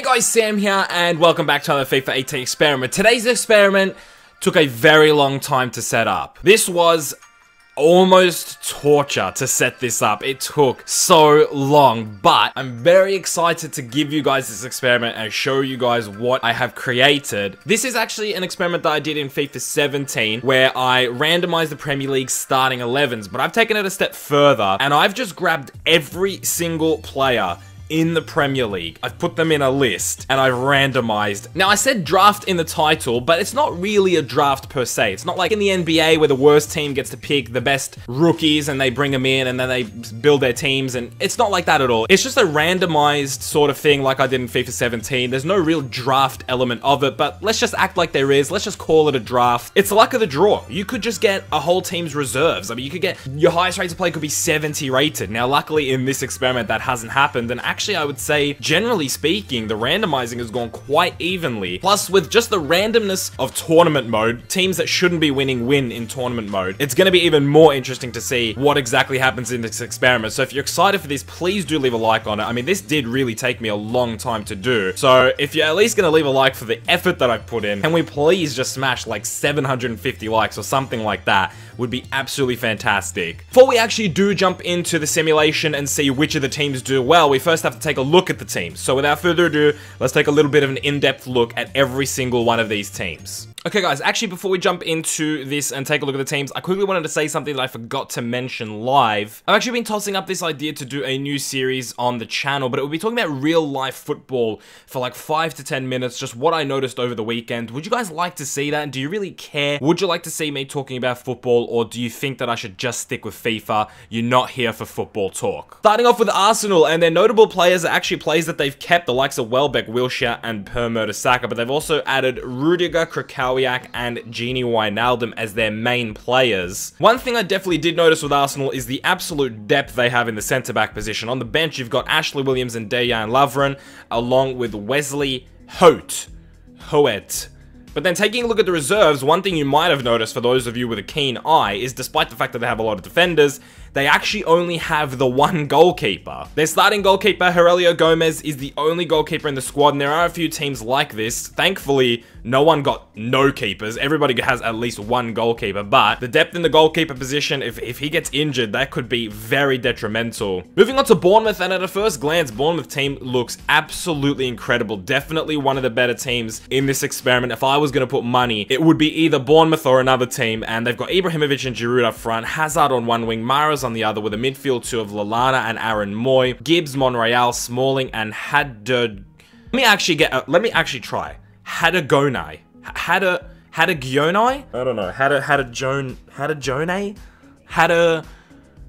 Hey guys, Sam here, and welcome back to another FIFA 18 experiment. Today's experiment took a very long time to set up. This was almost torture to set this up. It took so long, but I'm very excited to give you guys this experiment and show you guys what I have created. This is actually an experiment that I did in FIFA 17 where I randomized the Premier League starting 11s, but I've taken it a step further and I've just grabbed every single player in the Premier League. I've put them in a list and I've randomized. Now I said draft in the title, but it's not really a draft per se. It's not like in the NBA where the worst team gets to pick the best rookies and they bring them in and then they build their teams, and it's not like that at all. It's just a randomized sort of thing like I did in FIFA 17. There's no real draft element of it, but let's just act like there is. Let's just call it a draft. It's the luck of the draw. You could just get a whole team's reserves. I mean, you could get your highest rated player could be 70 rated. Now, luckily in this experiment that hasn't happened, and actually I would say, generally speaking, the randomizing has gone quite evenly. Plus, with just the randomness of tournament mode, teams that shouldn't be winning win in tournament mode. It's going to be even more interesting to see what exactly happens in this experiment. So if you're excited for this, please do leave a like on it. I mean, this did really take me a long time to do. So if you're at least going to leave a like for the effort that I've put in, can we please just smash like 750 likes or something like that? Would be absolutely fantastic. Before we actually do jump into the simulation and see which of the teams do well, we first have to take a look at the teams. So without further ado, let's take a little bit of an in-depth look at every single one of these teams. Okay guys, actually before we jump into this and take a look at the teams, I quickly wanted to say something that I forgot to mention live. I've actually been tossing up this idea to do a new series on the channel, but it will be talking about real life football for like 5 to 10 minutes, just what I noticed over the weekend. Would you guys like to see that? Do you really care? Would you like to see me talking about football, or do you think that I should just stick with FIFA? You're not here for football talk. Starting off with Arsenal, and their notable players are actually players that they've kept, the likes of Welbeck, Wilshere, and Per Mertesacker, but they've also added Rudiger, Krakowiak, and Gini Wijnaldum as their main players. One thing I definitely did notice with Arsenal is the absolute depth they have in the centre-back position. On the bench, you've got Ashley Williams and Dejan Lovren, along with Wesley Hoet. But then taking a look at the reserves, one thing you might have noticed for those of you with a keen eye is despite the fact that they have a lot of defenders, they actually only have the one goalkeeper. Their starting goalkeeper, Aurelio Gomez, is the only goalkeeper in the squad, and there are a few teams like this. Thankfully, no one got no keepers. Everybody has at least one goalkeeper, but the depth in the goalkeeper position, if he gets injured, that could be very detrimental. Moving on to Bournemouth, and at a first glance, Bournemouth team looks absolutely incredible. Definitely one of the better teams in this experiment. If I was going to put money, it would be either Bournemouth or another team, and they've got Ibrahimovic and Giroud up front, Hazard on one wing, Mahrez on the other, with a midfield two of Lallana and Aaron Moy, Gibbs, Monreal, Smalling, and Let me actually try. Hadagonai. Hadagonai? I don't know.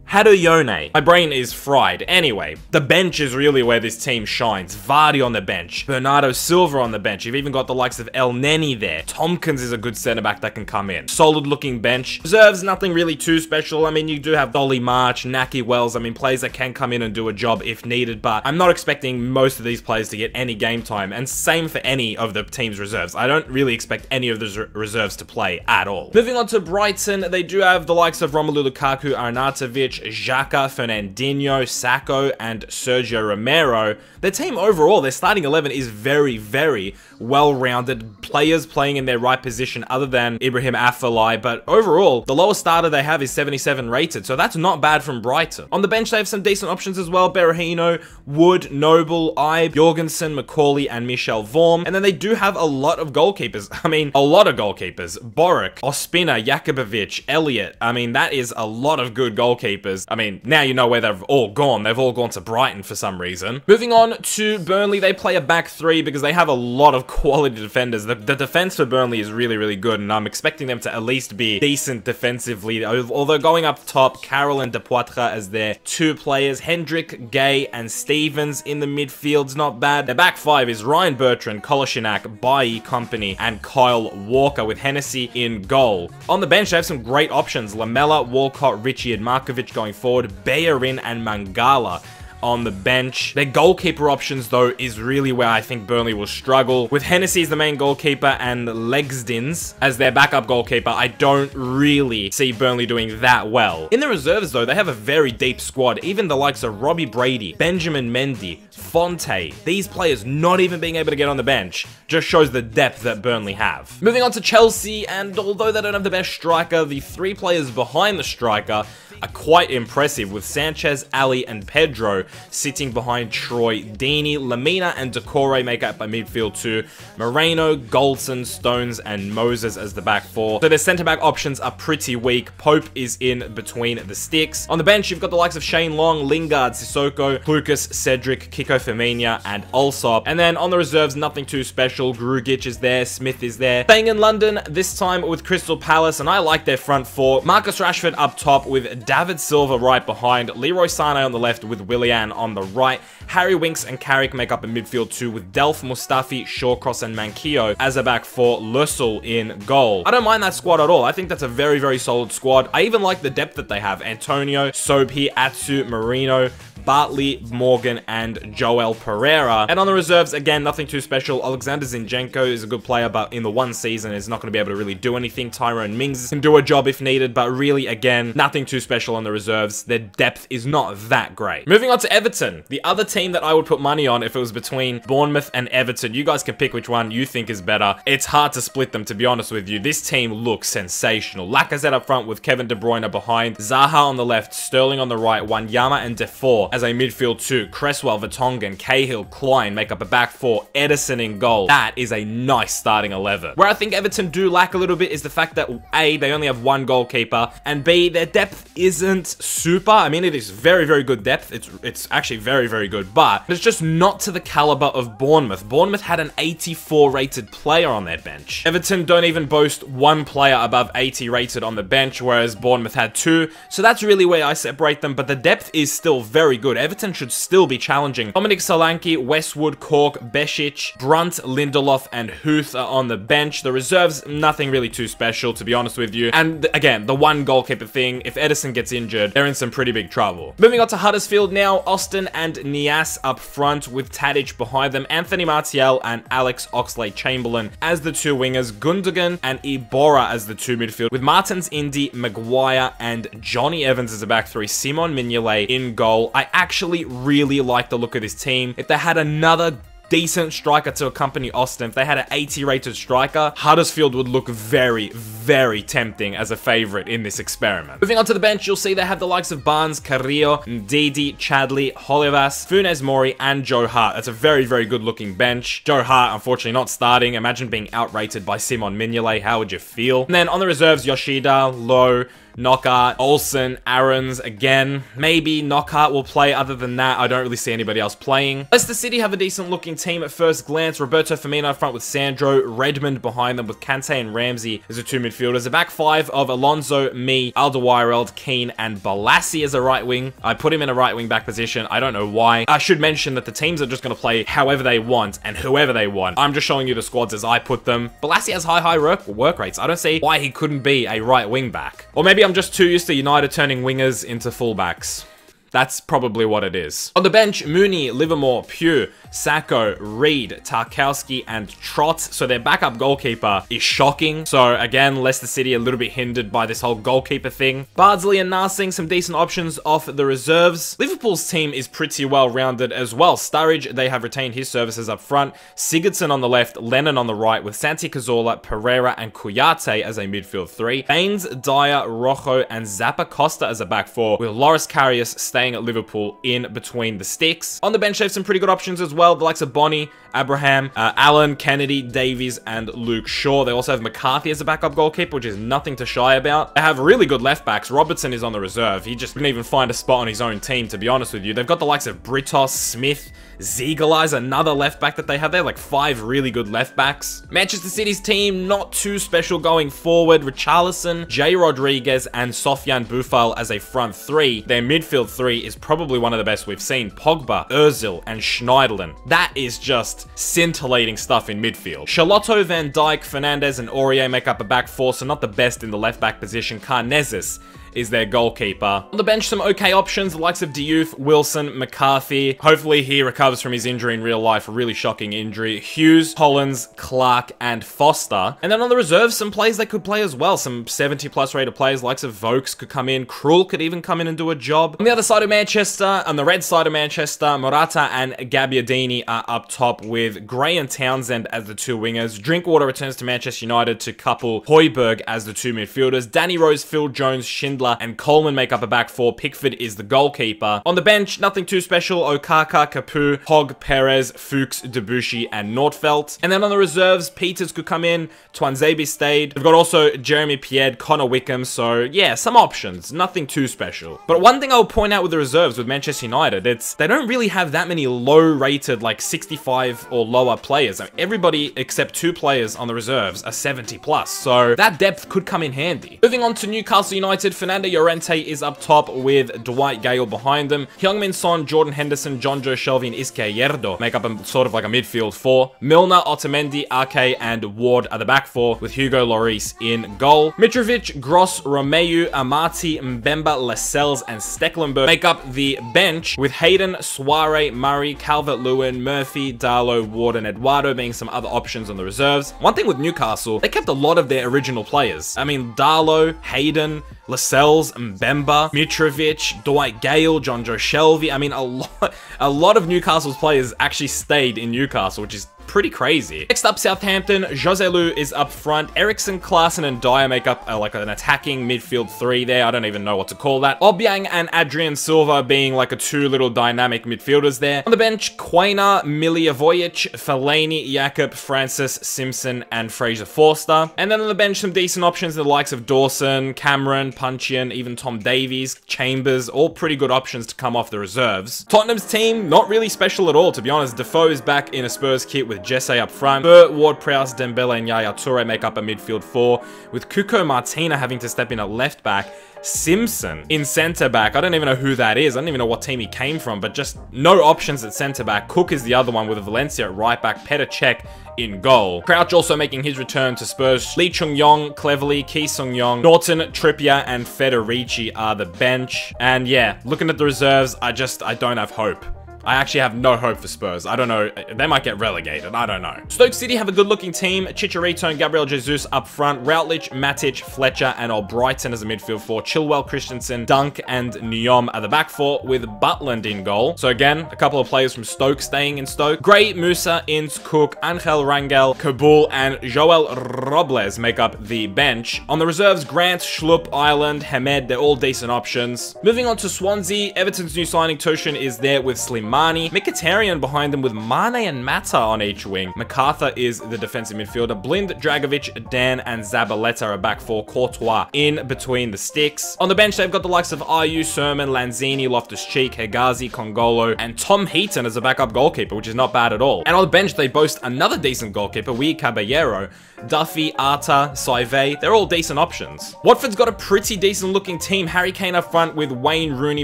Hadayone. My brain is fried. Anyway, the bench is really where this team shines. Vardy on the bench. Bernardo Silva on the bench. You've even got the likes of El Neni there. Tompkins is a good centre-back that can come in. Solid looking bench. Reserves, nothing really too special. I mean, you do have Dolly March, Naki Wells. I mean, players that can come in and do a job if needed, but I'm not expecting most of these players to get any game time, and same for any of the team's reserves. I don't really expect any of the reserves to play at all. Moving on to Brighton, they do have the likes of Romelu Lukaku, Arnautovic, Xhaka, Fernandinho, Sacco, and Sergio Romero. Their team overall, their starting 11 is very, very well-rounded. Players playing in their right position other than Ibrahim Afellay, but overall, the lowest starter they have is 77 rated, so that's not bad from Brighton. On the bench, they have some decent options as well. Berahino, Wood, Noble, Ibe, Jorgensen, McCauley, and Michel Vorm. And then they do have a lot of goalkeepers. I mean, a lot of goalkeepers. Boric, Ospina, Jakubovic, Elliott. I mean, that is a lot of good goalkeepers. I mean, now you know where they've all gone. They've all gone to Brighton for some reason. Moving on to Burnley, they play a back three because they have a lot of quality defenders. The defense for Burnley is really, really good, and I'm expecting them to at least be decent defensively. Although going up top, Carroll and Depoitre as their two players, Hendrick, Gay, and Stevens in the midfield's not bad. Their back five is Ryan Bertrand, Kolasinac, Bailly, Company, and Kyle Walker, with Hennessy in goal. On the bench, they have some great options. Lamella, Walcott, Richie, and Markovic going forward, Bellerin, and Mangala. on the bench. Their goalkeeper options, though, is really where I think Burnley will struggle. With Hennessy as the main goalkeeper and Legsdins as their backup goalkeeper, I don't really see Burnley doing that well. In the reserves, though, they have a very deep squad. Even the likes of Robbie Brady, Benjamin Mendy, Fonte, these players not even being able to get on the bench just shows the depth that Burnley have. Moving on to Chelsea, and although they don't have the best striker, the three players behind the striker are quite impressive, with Sanchez, Ali, and Pedro sitting behind Troy Deeney. Lamina and Decore make up a midfield two. Moreno, Goldson, Stones, and Moses as the back four. So their centre-back options are pretty weak. Pope is in between the sticks. On the bench, you've got the likes of Shane Long, Lingard, Sissoko, Lucas, Cedric, Kiko Firmino, and Alsop. And then on the reserves, nothing too special. Grugic is there, Smith is there. Staying in London, this time with Crystal Palace, and I like their front four. Marcus Rashford up top with David Silva right behind, Leroy Sané on the left with Willian on the right. Harry Winks and Carrick make up a midfield two with Delph, Mustafi, Shawcross, and Manquillo as a back four, Lussell in goal. I don't mind that squad at all. I think that's a very, very solid squad. I even like the depth that they have. Antonio, Sobhi, Atsu, Marino, Bartley, Morgan, and Joel Pereira. And on the reserves, again, nothing too special. Alexander Zinchenko is a good player, but in the one season is not going to be able to really do anything. Tyrone Mings can do a job if needed, but really, again, nothing too special on the reserves. Their depth is not that great. Moving on to Everton, the other team that I would put money on if it was between Bournemouth and Everton. You guys can pick which one you think is better. It's hard to split them, to be honest with you. This team looks sensational. Lacazette up front with Kevin De Bruyne behind, Zaha on the left, Sterling on the right, Wanyama and Defoe as a midfield two. Cresswell, Vertonghen, Cahill, Klein make up a back four. Edison in goal. That is a nice starting 11. Where I think Everton do lack a little bit is the fact that A, they only have one goalkeeper, and B, their depth isn't super. I mean, it is very, very good depth. It's actually very, very good, but it's just not to the caliber of Bournemouth. Bournemouth had an 84 rated player on their bench. Everton don't even boast one player above 80 rated on the bench, whereas Bournemouth had two. So that's really where I separate them, but the depth is still very good. Everton should still be challenging. Dominic Solanke, Westwood, Cork, Besic, Brunt, Lindelof, and Huth are on the bench. The reserves, nothing really too special, to be honest with you. And again, the one goalkeeper thing, if Edison gets injured, they're in some pretty big trouble. Moving on to Huddersfield now, Austin and Niasse up front with Tadic behind them, Anthony Martial and Alex Oxlade-Chamberlain as the two wingers, Gundogan and Iborra as the two midfield, with Martins, Indy, Maguire, and Johnny Evans as a back three, Simon Mignolet in goal. I actually really like the look of this team. If they had another decent striker to accompany Austin, if they had an 80 rated striker, Huddersfield would look very, very tempting as a favorite in this experiment. Moving on to the bench, you'll see they have the likes of Barnes, Carrillo, Ndidi, Chadley, Holivas, Funes Mori, and Joe Hart. That's a very, very good looking bench. Joe Hart, unfortunately, not starting. Imagine being outrated by Simon Mignolet. How would you feel? And then on the reserves, Yoshida, Lowe, Knockhart, Olsen, Aarons, again. Maybe Knockhart will play. Other than that, I don't really see anybody else playing. Leicester City have a decent looking team at first glance. Roberto Firmino up front with Sandro, Redmond behind them with Kante and Ramsey as the two midfielders. A back five of Alonso, me, Alderweireld, Keane, and Balassi as a right wing. I put him in a right wing back position. I don't know why. I should mention that the teams are just going to play however they want and whoever they want. I'm just showing you the squads as I put them. Balassi has high work rates. I don't see why he couldn't be a right wing back. Or maybe I'm just too used to United turning wingers into fullbacks. That's probably what it is. On the bench, Mooney, Livermore, Pugh, Sacco, Reed, Tarkowski, and Trott. So their backup goalkeeper is shocking. So again, Leicester City a little bit hindered by this whole goalkeeper thing. Bardsley and Narsing, some decent options off the reserves. Liverpool's team is pretty well rounded as well. Sturridge, they have retained his services up front. Sigurdsson on the left, Lennon on the right, with Santi Cazorla, Pereira, and Kouyaté as a midfield three. Baines, Dyer, Rojo, and Zappa Costa as a back four, with Loris Karius staying at Liverpool in between the sticks. On the bench, they have some pretty good options as well. The likes of Bonnie, Abraham, Allen, Kennedy, Davies, and Luke Shaw. They also have McCarthy as a backup goalkeeper, which is nothing to shy about. They have really good left backs. Robertson is on the reserve. He just didn't even find a spot on his own team, to be honest with you. They've got the likes of Britos, Smith, Ziegler is another left back that they have. They have like 5 really good left backs. Manchester City's team, not too special going forward. Richarlison, Jay Rodriguez, and Sofiane Boufal as a front three. Their midfield three is probably one of the best we've seen. Pogba, Ozil, and Schneiderlin. That is just scintillating stuff in midfield. Charlotto, Van Dijk, Fernandez, and Aurier make up a back four, so not the best in the left back position. Karnezis is their goalkeeper. On the bench, some okay options, the likes of Diouf, Wilson, McCarthy. Hopefully he recovers from his injury in real life, a really shocking injury. Hughes, Hollins, Clark, and Foster. And then on the reserves, some players they could play as well. Some 70+ rated players, likes of Vokes could come in. Krul could even come in and do a job. On the other side of Manchester, on the red side of Manchester, Morata and Gabbiadini are up top with Gray and Townsend as the two wingers. Drinkwater returns to Manchester United to couple Højbjerg as the two midfielders. Danny Rose, Phil Jones, Schindler, and Coleman make up a back four. Pickford is the goalkeeper. On the bench, nothing too special. Okaka, Capu, Hogg, Perez, Fuchs, Debussy, and Nordfeldt. And then on the reserves, Peters could come in. Twanzebe stayed. We've got also Jeremy Pied, Connor Wickham. So yeah, some options. Nothing too special. But one thing I'll point out with the reserves with Manchester United, it's they don't really have that many low-rated, like 65 or lower players. I mean, everybody except 2 players on the reserves are 70+. So that depth could come in handy. Moving on to Newcastle United, Fernando Llorente is up top with Dwight Gale behind them. Heung-min Son, Jordan Henderson, John Joe Shelby, and Izquierdo make up a sort of like a midfield 4. Milner, Otamendi, Ake, and Ward are the back 4 with Hugo Lloris in goal. Mitrovic, Gross, Romeu, Amati, Mbemba, Lascelles, and Stecklenburg make up the bench with Hayden, Suarez, Murray, Calvert-Lewin, Murphy, Darlow, Ward, and Eduardo being some other options on the reserves. One thing with Newcastle, they kept a lot of their original players. I mean, Darlow, Hayden, Lascelles, Mbemba, Mitrovic, Dwight Gale, John Joe Shelby. I mean, a lot of Newcastle's players actually stayed in Newcastle, which is pretty crazy. Next up, Southampton. Joselu is up front. Eriksson, Klaassen, and Dyer make up like an attacking midfield 3 there. I don't even know what to call that. Obiang and Adrian Silva being like a 2 little dynamic midfielders there. On the bench, Quainer, Milivojevic, Fellaini, Jakob, Francis, Simpson, and Fraser Forster. And then on the bench, some decent options, the likes of Dawson, Cameron, Puncheon, even Tom Davies, Chambers, all pretty good options to come off the reserves. Tottenham's team, not really special at all, to be honest. Defoe is back in a Spurs kit with Jesse up front. Burt, Ward-Prowse, Dembele, and Yaya Toure make up a midfield 4, with Cuco Martina having to step in at left back. Simpson in centre back. I don't even know who that is. I don't even know what team he came from, but just no options at centre back. Cook is the other one with Valencia at right back. Petr Cech in goal. Crouch also making his return to Spurs. Lee Chung-yong, Cleverley, Ki Sung-yong, Norton, Trippier, and Federici are the bench. And yeah, looking at the reserves, I don't have hope. I actually have no hope for Spurs. I don't know. They might get relegated. I don't know. Stoke City have a good-looking team. Chicharito and Gabriel Jesus up front. Routledge, Matic, Fletcher, and Albrighton as a midfield 4. Chilwell, Christensen, Dunk, and Nyom are the back 4 with Butland in goal. So again, a couple of players from Stoke staying in Stoke. Gray, Musa, Ince, Cook, Angel Rangel, Kabul, and Joel Robles make up the bench. On the reserves, Grant, Schlupp, Ireland, Hamed, they're all decent options. Moving on to Swansea, Everton's new signing Toshin is there with Slimani. Mkhitaryan behind them with Mane and Mata on each wing. MacArthur is the defensive midfielder. Blind, Dragovic, Dan, and Zabaleta are back 4. Courtois in between the sticks. On the bench, they've got the likes of Ayew, Sermon, Lanzini, Loftus-Cheek, Hegazi, Congolo, and Tom Heaton as a backup goalkeeper, which is not bad at all. And on the bench, they boast another decent goalkeeper, Wee Caballero. Duffy, Arta, Saive, they're all decent options. Watford's got a pretty decent looking team. Harry Kane up front with Wayne Rooney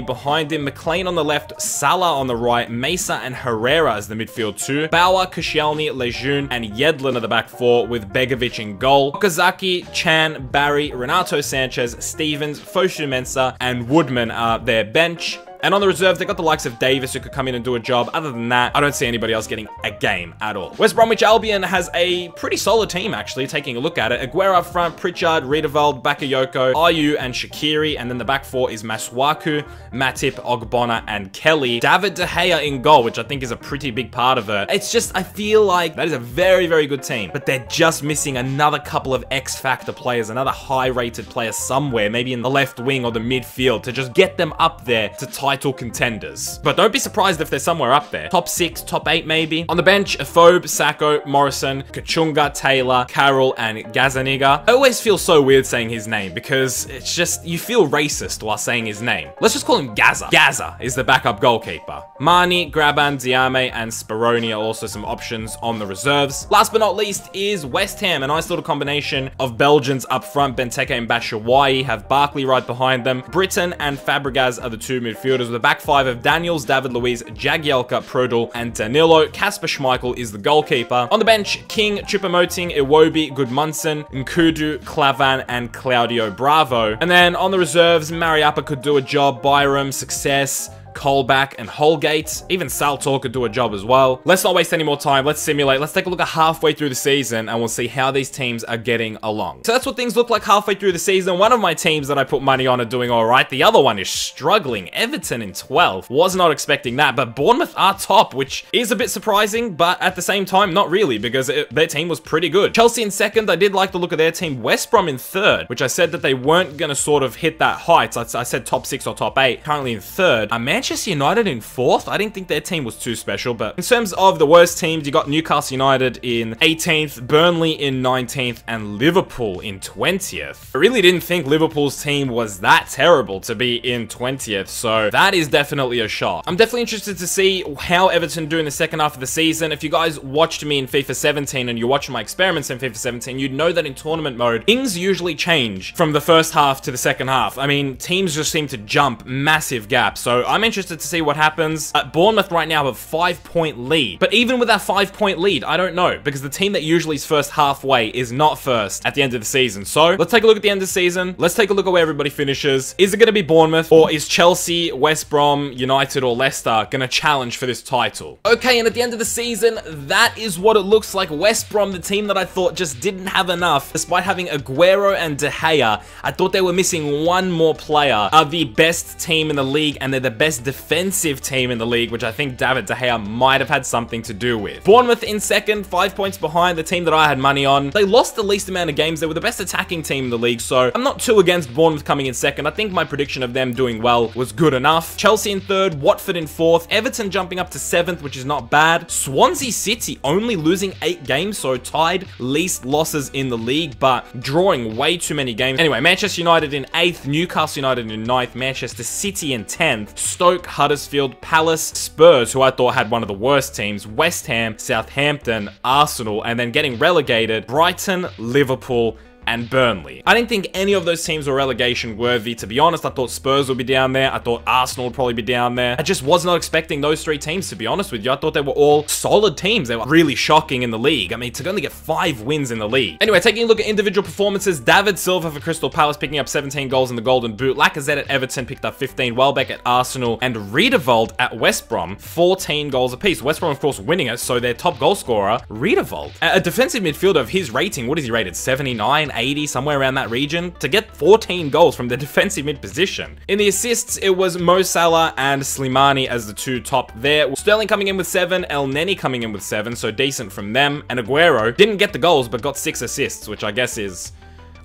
behind him. McLean on the left, Salah on the right, Mesa and Herrera as the midfield 2. Bauer, Koscielny, Lejeune, and Yedlin are the back 4 with Begovic in goal. Okazaki, Chan, Barry, Renato Sanchez, Stevens, Fosu Mensah, and Woodman are their bench. And on the reserve, they've got the likes of Davis who could come in and do a job. Other than that, I don't see anybody else getting a game at all. West Bromwich Albion has a pretty solid team, actually, taking a look at it. Aguero up front, Pritchard, Riedewald, Bakayoko, Ayew, and Shaqiri. And then the back 4 is Masuaku, Matip, Ogbonna, and Kelly. David De Gea in goal, which I think is a pretty big part of it. It's just, I feel like that is a very, very good team. But they're just missing another couple of X-Factor players, another high-rated player somewhere, maybe in the left wing or the midfield, to just get them up there to title contenders. But don't be surprised if they're somewhere up there. Top 6, top 8 maybe. On the bench, Afobe, Sacco, Morrison, Kachunga, Taylor, Carroll, and Gazaniga. I always feel so weird saying his name because it's just, you feel racist while saying his name. Let's just call him Gaza. Gaza is the backup goalkeeper. Mani, Graban, Diame, and Speroni are also some options on the reserves. Last but not least is West Ham, a nice little combination of Belgians up front. Benteke and Batshuayi have Barkley right behind them. Britton and Fabregas are the 2 midfielders. midfielders with a back five of Daniels, David Luiz, Jagielka, Prodl, and Danilo. Kasper Schmeichel is the goalkeeper. On the bench, King, Choupo-Moting, Iwobi, Gudmundsson, Nkudu, Klavan, and Claudio Bravo. And then on the reserves, Mariappa could do a job, Byram, Success, Colback, and Holgate. Even Saltor could do a job as well. Let's not waste any more time. Let's simulate. Let's take a look at halfway through the season and we'll see how these teams are getting along. So that's what things look like halfway through the season. One of my teams that I put money on are doing all right. The other one is struggling. Everton in 12th. Was not expecting that, but Bournemouth are top, which is a bit surprising, but at the same time, not really, because their team was pretty good. Chelsea in second. I did like the look of their team. West Brom in third, which I said that they weren't going to sort of hit that height. So I said top 6 or top 8. Currently in third. Manchester United in 4th. I didn't think their team was too special, but in terms of the worst teams, you got Newcastle United in 18th, Burnley in 19th, and Liverpool in 20th. I really didn't think Liverpool's team was that terrible to be in 20th, so that is definitely a shock. I'm definitely interested to see how Everton do in the second half of the season. If you guys watched me in FIFA 17 and you're watching my experiments in FIFA 17, you'd know that in tournament mode, things usually change from the first half to the second half. I mean, teams just seem to jump massive gaps, so I'm interested to see what happens. Bournemouth right now have a 5-point lead, but even with that 5-point lead, I don't know, because the team that usually is first halfway is not first at the end of the season. So let's take a look at the end of the season. Let's take a look at where everybody finishes. Is it going to be Bournemouth, or is Chelsea, West Brom, United, or Leicester going to challenge for this title? Okay, and at the end of the season, that is what it looks like. West Brom, the team that I thought just didn't have enough, despite having Aguero and De Gea, I thought they were missing one more player, are the best team in the league, and they're the best defensive team in the league, which I think David De Gea might have had something to do with. Bournemouth in second, 5 points behind the team that I had money on. They lost the least amount of games. They were the best attacking team in the league, so I'm not too against Bournemouth coming in second. I think my prediction of them doing well was good enough. Chelsea in third, Watford in fourth, Everton jumping up to 7th, which is not bad. Swansea City only losing 8 games, so tied least losses in the league, but drawing way too many games. Anyway, Manchester United in 8th, Newcastle United in 9th, Manchester City in 10th, Stoke, Huddersfield, Palace, Spurs, who I thought had one of the worst teams, West Ham, Southampton, Arsenal, and then getting relegated, Brighton, Liverpool, and Burnley. I didn't think any of those teams were relegation worthy, to be honest. I thought Spurs would be down there. I thought Arsenal would probably be down there. I just was not expecting those 3 teams, to be honest with you. I thought they were all solid teams. They were really shocking in the league. I mean, to only get 5 wins in the league. Anyway, taking a look at individual performances, David Silva for Crystal Palace picking up 17 goals in the Golden Boot. Lacazette at Everton picked up 15. Welbeck at Arsenal, and Riedewald at West Brom, 14 goals apiece. West Brom, of course, winning it, so their top goal scorer, Riedewald, a defensive midfielder of his rating, what is he rated? 79, 80, somewhere around that region, to get 14 goals from the defensive mid position. In the assists, it was Mo Salah and Slimani as the 2 top there. Sterling coming in with 7, El Neni coming in with 7, so decent from them. And Aguero didn't get the goals, but got 6 assists, which I guess is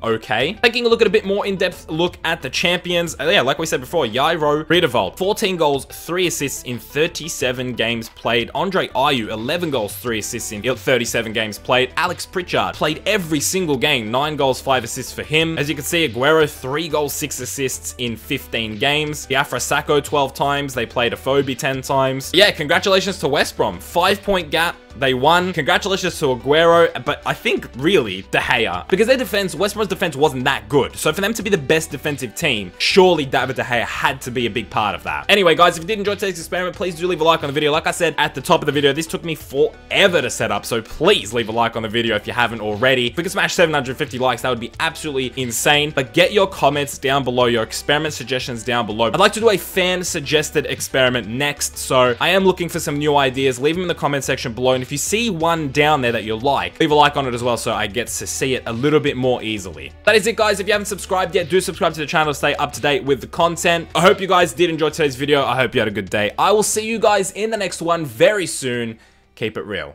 okay. Taking a look at a bit more in-depth look at the champions. Yeah, like we said before, Jairo Riedewald, 14 goals, 3 assists in 37 games played. Andre Ayew, 11 goals, 3 assists in 37 games played. Alex Pritchard played every single game, 9 goals, 5 assists for him. As you can see, Aguero, 3 goals, 6 assists in 15 games. Diafra Sakho, 12 times. They played Afobe 10 times. Yeah, congratulations to West Brom. 5-point gap. They won. Congratulations to Aguero, but I think really De Gea, because their defense, West Brom's defense wasn't that good. So for them to be the best defensive team, surely David De Gea had to be a big part of that. Anyway, guys, if you did enjoy today's experiment, please do leave a like on the video. Like I said at the top of the video, this took me forever to set up, so please leave a like on the video if you haven't already. If we could smash 750 likes, that would be absolutely insane. But get your comments down below, your experiment suggestions down below. I'd like to do a fan-suggested experiment next, so I am looking for some new ideas. Leave them in the comment section below. And if you see one down there that you like, leave a like on it as well so I get to see it a little bit more easily. That is it, guys. If you haven't subscribed yet, do subscribe to the channel to stay up to date with the content. I hope you guys did enjoy today's video. I hope you had a good day. I will see you guys in the next one very soon. Keep it real.